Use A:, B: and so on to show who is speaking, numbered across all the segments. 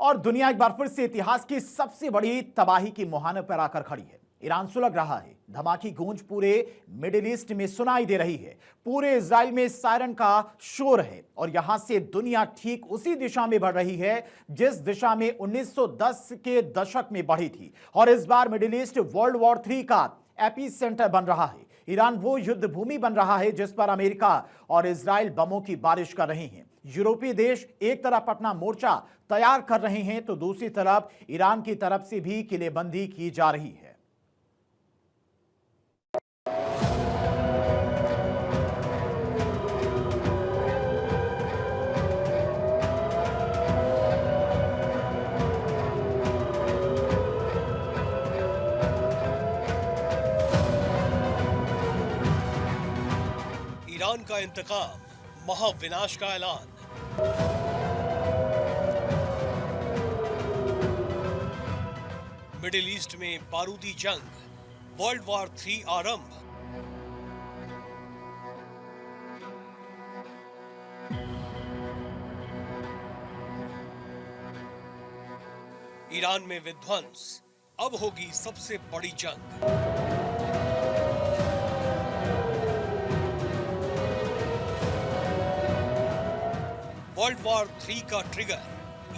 A: और दुनिया एक बार फिर से इतिहास की सबसे बड़ी तबाही की मुहाने पर आकर खड़ी है। ईरान सुलग रहा है। धमाकी गूंज पूरे मिडिल ईस्ट में सुनाई दे रही है। पूरे इजराइल में सायरन का शोर है और यहां से दुनिया ठीक उसी दिशा में बढ़ रही है जिस दिशा में 1910 के दशक में बढ़ी थी। और इस बार मिडिल ईस्ट वर्ल्ड वॉर 3 का एपी सेंटर बन रहा है। ईरान वो युद्ध भूमि बन रहा है जिस पर अमेरिका और इजराइल बमों की बारिश कर रहे हैं। यूरोपीय देश एक तरफ अपना मोर्चा तैयार कर रहे हैं तो दूसरी तरफ ईरान की तरफ से भी किलेबंदी की जा रही है।
B: ईरान का इंतकाम, महाविनाश का ऐलान। मिडिल ईस्ट में बारूदी जंग, वर्ल्ड वॉर 3 आरंभ। ईरान में विध्वंस, अब होगी सबसे बड़ी जंग। वर्ल्ड वॉर 3 का ट्रिगर,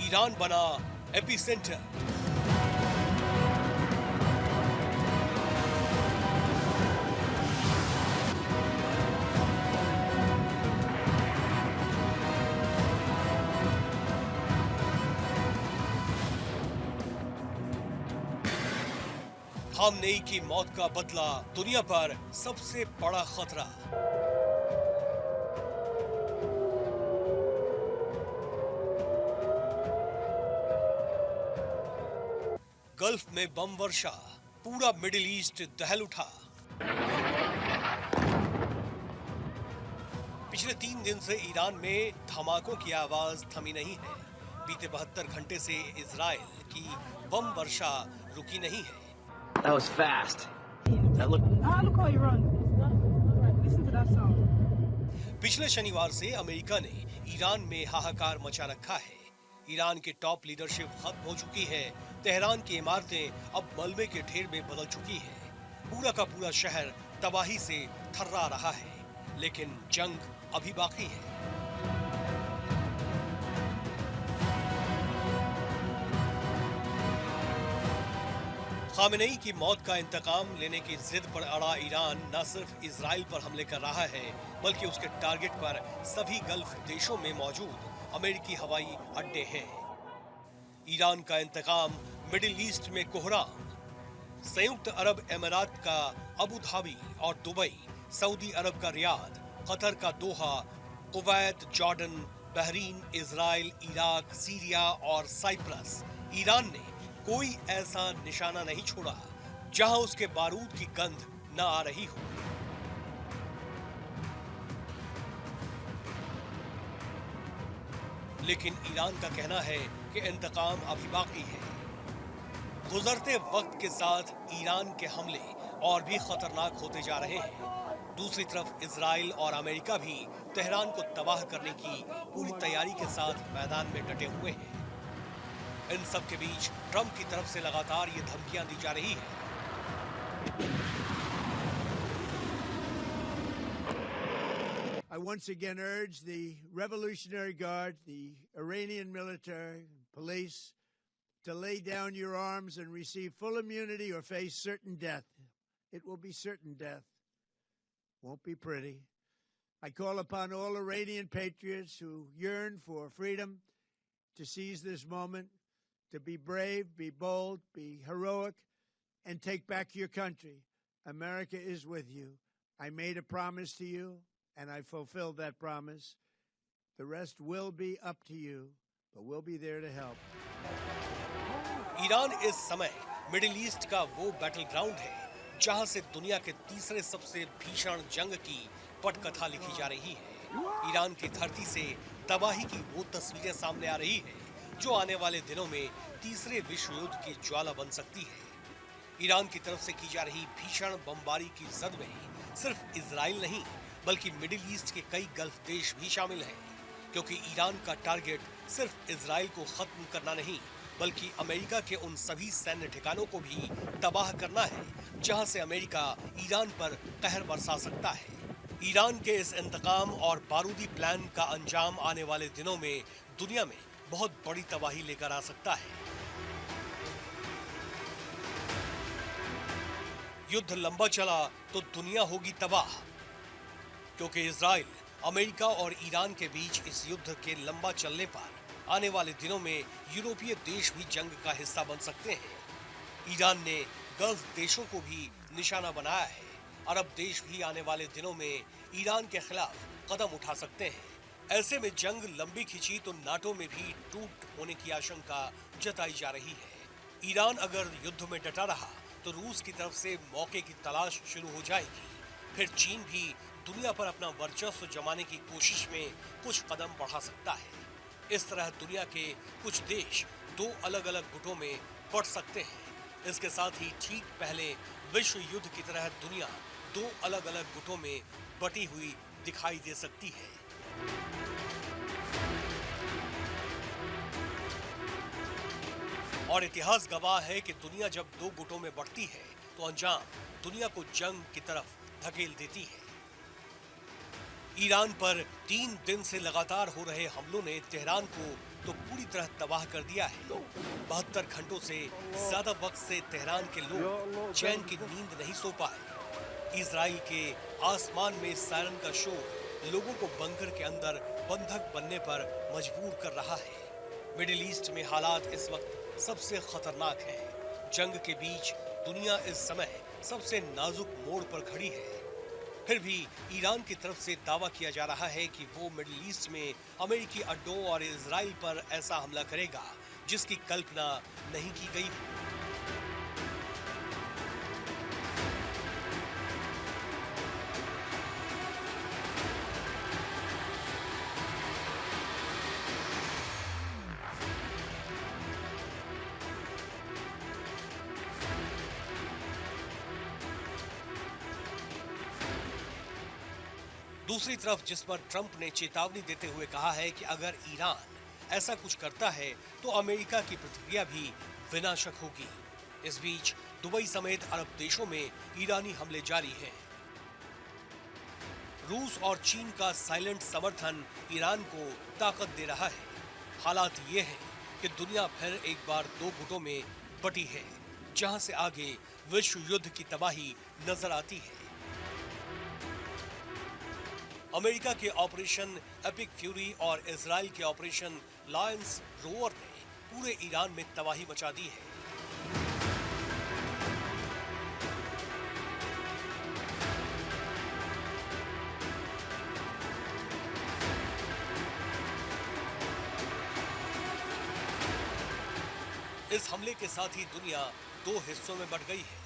B: ईरान बना एपिसेंटर। खामनेई की मौत का बदला, दुनिया पर सबसे बड़ा खतरा। गल्फ में बम वर्षा, पूरा मिडिल ईस्ट दहल उठा। पिछले 3 दिन से ईरान में धमाकों की आवाज थमी नहीं है। बीते 72 घंटे से इजराइल की बम वर्षा रुकी नहीं है।
C: That was fast. Look how you run. Listen to that sound.
B: पिछले शनिवार से अमेरिका ने ईरान में हाहाकार मचा रखा है। ईरान की टॉप लीडरशिप खत्म हो चुकी है। तेहरान की इमारतें अब मलबे के ढेर में बदल चुकी है। पूरा का पूरा शहर तबाही से थर्रा रहा है, लेकिन जंग अभी बाकी है। खामेनेई की मौत का इंतकाम लेने की जिद पर अड़ा ईरान न सिर्फ इजराइल पर हमले कर रहा है, बल्कि उसके टारगेट पर सभी गल्फ देशों में मौजूद अमेरिकी हवाई अड्डे हैं। ईरान का इंतकाम, मिडिल ईस्ट में कोहराम। संयुक्त अरब अमीरात का अबू धाबी और दुबई, सऊदी अरब का रियाद, कतर का Doha, Kuwait, Jordan, Bahrain, Israel, Iraq, Syria और साइप्रस। ईरान ने कोई ऐसा निशाना नहीं छोड़ा जहां उसके बारूद की गंध न आ रही हो। लेकिन ईरान का कहना है कि इंतकाम अभी बाकी है। गुजरते वक्त के साथ ईरान के हमले और भी खतरनाक होते जा रहे हैं। दूसरी तरफ इजराइल और अमेरिका भी तेहरान को तबाह करने की पूरी तैयारी के साथ मैदान में डटे हुए हैं। इन सब के बीच ट्रंप की तरफ से लगातार ये धमकियां दी जा रही है।
D: I once again urge the Revolutionary Guard, the Iranian military, police, to lay down your arms and receive full immunity or face certain death. It will be certain death. Won't be pretty. I call upon all Iranian patriots who yearn for freedom to seize this moment, to be brave, be bold, be heroic, and take back your country. America is with you. I made a promise to you, and I fulfilled that promise. The rest will be up to you, but we'll be there to help.
B: Iran इस समय middle east का वो battle ground है जहां से दुनिया के तीसरे सबसे भीषण जंग की पटकथा लिखी जा रही है। ईरान की धरती से तबाही की वो तस्वीरें सामने आ रही है जो आने वाले दिनों में तीसरे विश्व युद्ध की ज्वाला बन सकती है। ईरान की तरफ से की जा रही भीषण बमबारी की जद में सिर्फ इजराइल नहीं, बल्कि मिडिल ईस्ट के कई गल्फ देश भी शामिल हैं। क्योंकि ईरान का टारगेट सिर्फ इजराइल को खत्म करना नहीं, बल्कि अमेरिका के उन सभी सैन्य ठिकानों को भी तबाह करना है जहां से अमेरिका ईरान पर कहर बरसा सकता है। ईरान के इस इंतकाम और बारूदी प्लान का अंजाम आने वाले दिनों में दुनिया में बहुत बड़ी तबाही लेकर आ सकता है। युद्ध लंबा चला तो दुनिया होगी तबाह, क्योंकि इजराइल, अमेरिका और ईरान के बीच इस युद्ध के लंबा चलने पर आने वाले दिनों में यूरोपीय देश भी जंग का हिस्सा बन सकते हैं। ईरान ने गल्फ देशों को भी निशाना बनाया है। अरब देश भी आने वाले दिनों में ईरान के खिलाफ कदम उठा सकते हैं। ऐसे में जंग लंबी खिंची तो नाटो में भी टूट होने की आशंका जताई जा रही है। ईरान अगर युद्ध में डटा रहा तो रूस की तरफ से मौके की तलाश शुरू हो जाएगी। फिर चीन भी दुनिया पर अपना वर्चस्व जमाने की कोशिश में कुछ कदम बढ़ा सकता है। इस तरह दुनिया के कुछ देश दो अलग अलग गुटों में बढ़ सकते हैं। इसके साथ ही ठीक पहले विश्व युद्ध की तरह दुनिया दो अलग अलग गुटों में बटी हुई दिखाई दे सकती है। और इतिहास गवाह है कि दुनिया जब दो गुटों में बढ़ती है तो अंजाम दुनिया को जंग की तरफ धकेल देती है। ईरान पर 3 दिन से लगातार हो रहे हमलों ने तेहरान को तो पूरी तरह तबाह कर दिया है। 72 घंटों से ज्यादा वक्त से तेहरान के लोग चैन की नींद नहीं सो पाए। इजराइल के आसमान में सायरन का शोर लोगों को बंकर के अंदर बंधक बनने पर मजबूर कर रहा है। मिडिल ईस्ट में हालात इस वक्त सबसे खतरनाक हैं। जंग के बीच दुनिया इस समय सबसे नाजुक मोड़ पर खड़ी है। फिर भी ईरान की तरफ से दावा किया जा रहा है कि वो मिडिल ईस्ट में अमेरिकी अड्डों और इजराइल पर ऐसा हमला करेगा जिसकी कल्पना नहीं की गई। दूसरी तरफ जिस पर ट्रंप ने चेतावनी देते हुए कहा है कि अगर ईरान ऐसा कुछ करता है तो अमेरिका की प्रतिक्रिया भी विनाशक होगी। इस बीच दुबई समेत अरब देशों में ईरानी हमले जारी हैं। रूस और चीन का साइलेंट समर्थन ईरान को ताकत दे रहा है। हालात ये हैं कि दुनिया फिर एक बार दो गुटों में बटी है, जहां से आगे विश्व युद्ध की तबाही नजर आती है। अमेरिका के ऑपरेशन एपिक फ्यूरी और इजराइल के ऑपरेशन लायंस रोवर ने पूरे ईरान में तबाही मचा दी है। इस हमले के साथ ही दुनिया दो हिस्सों में बट गई है।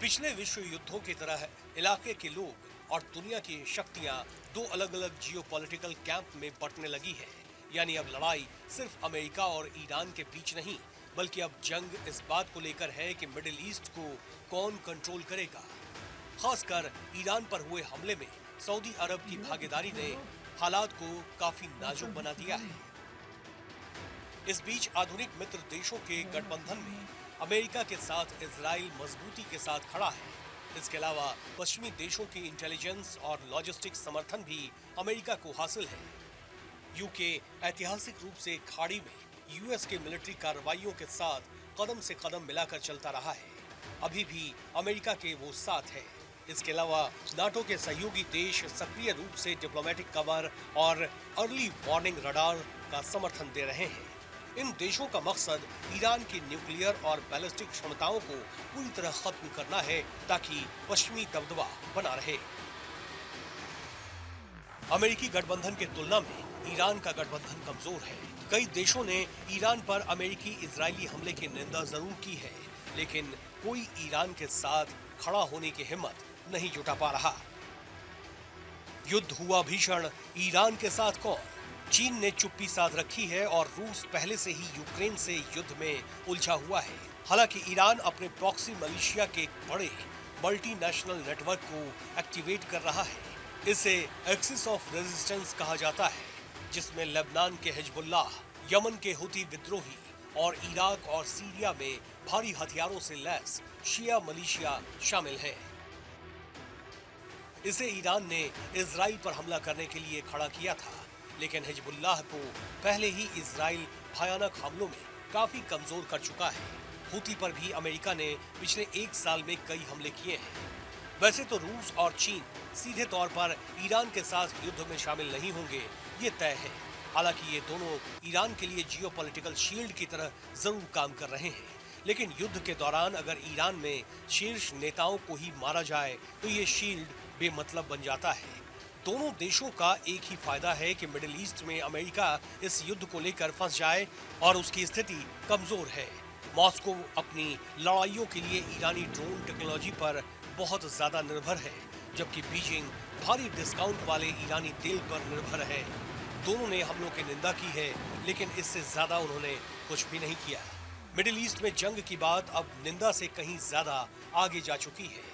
B: पिछले विश्व युद्धों की तरह इलाके के लोग और दुनिया की शक्तियां दो अलग अलग जियोपॉलिटिकल कैंप में बंटने लगी है। यानी अब लड़ाई सिर्फ अमेरिका और ईरान के बीच नहीं, बल्कि अब जंग इस बात को लेकर है कि मिडिल ईस्ट को कौन कंट्रोल करेगा। खासकर ईरान पर हुए हमले में सऊदी अरब की भागीदारी ने हालात को काफी नाजुक बना दिया है। इस बीच आधुनिक मित्र देशों के गठबंधन में अमेरिका के साथ इजराइल मजबूती के साथ खड़ा है। इसके अलावा पश्चिमी देशों की इंटेलिजेंस और लॉजिस्टिक्स समर्थन भी अमेरिका को हासिल है। यूके ऐतिहासिक रूप से खाड़ी में यूएस के मिलिट्री कार्रवाइयों के साथ कदम से कदम मिलाकर चलता रहा है। अभी भी अमेरिका के वो साथ है। इसके अलावा नाटो के सहयोगी देश सक्रिय रूप से डिप्लोमेटिक कवर और अर्ली वार्निंग रडार का समर्थन दे रहे हैं। इन देशों का मकसद ईरान की न्यूक्लियर और बैलिस्टिक क्षमताओं को पूरी तरह खत्म करना है ताकि पश्चिमी दबदबा बना रहे। अमेरिकी गठबंधन की तुलना में ईरान का गठबंधन कमजोर है। कई देशों ने ईरान पर अमेरिकी इजरायली हमले की निंदा जरूर की है, लेकिन कोई ईरान के साथ खड़ा होने की हिम्मत नहीं जुटा पा रहा। युद्ध हुआ भीषण, ईरान के साथ कौन? चीन ने चुप्पी साध रखी है और रूस पहले से ही यूक्रेन से युद्ध में उलझा हुआ है। हालांकि ईरान अपने प्रॉक्सी मलेशिया के एक बड़े मल्टीनेशनल नेटवर्क को एक्टिवेट कर रहा है। इसे एक्सिस ऑफ रेजिस्टेंस कहा जाता है। जिसमें लेबनान के हिजबुल्लाह, यमन के हुती विद्रोही और इराक और सीरिया में भारी हथियारों से लैस शिया मिलिशिया शामिल हैं। इसे ईरान ने इजराइल पर हमला करने के लिए खड़ा किया था, लेकिन हिजबुल्लाह को पहले ही इजराइल भयानक हमलों में काफी कमजोर कर चुका है। हुती पर भी अमेरिका ने पिछले 1 साल में कई हमले किए हैं। वैसे तो रूस और चीन सीधे तौर पर ईरान के साथ युद्ध में शामिल नहीं होंगे, ये तय है। हालांकि ये दोनों ईरान के लिए जियोपॉलिटिकल शील्ड की तरह जरूर काम कर रहे हैं, लेकिन युद्ध के दौरान अगर ईरान में शीर्ष नेताओं को ही मारा जाए तो ये शील्ड बेमतलब बन जाता है। दोनों देशों का एक ही फायदा है कि मिडिल ईस्ट में अमेरिका इस युद्ध को लेकर फंस जाए और उसकी स्थिति कमजोर है। मॉस्को अपनी लड़ाइयों के लिए ईरानी ड्रोन टेक्नोलॉजी पर बहुत ज्यादा निर्भर है, जबकि बीजिंग भारी डिस्काउंट वाले ईरानी तेल पर निर्भर है। दोनों ने हमलों की निंदा की है, लेकिन इससे ज्यादा उन्होंने कुछ भी नहीं किया। मिडिल ईस्ट में जंग की बात अब निंदा से कहीं ज्यादा आगे जा चुकी है,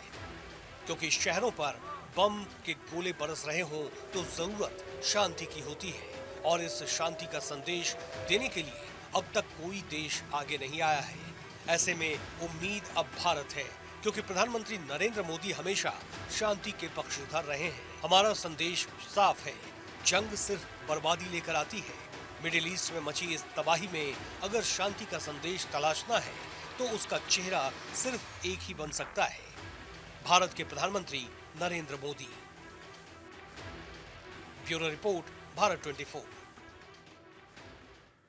B: क्योंकि शहरों पर बम के गोले बरस रहे हों तो जरूरत शांति की होती है, और इस शांति का संदेश देने के लिए अब तक कोई देश आगे नहीं आया है। ऐसे में उम्मीद अब भारत है, क्योंकि प्रधानमंत्री नरेंद्र मोदी हमेशा शांति के पक्षधर रहे हैं। हमारा संदेश साफ है, जंग सिर्फ बर्बादी लेकर आती है। मिडिल ईस्ट में मची इस तबाही में अगर शांति का संदेश तलाशना है तो उसका चेहरा सिर्फ एक ही बन सकता है, भारत के प्रधानमंत्री नरेंद्र मोदी। Bureau report, Bharat 24।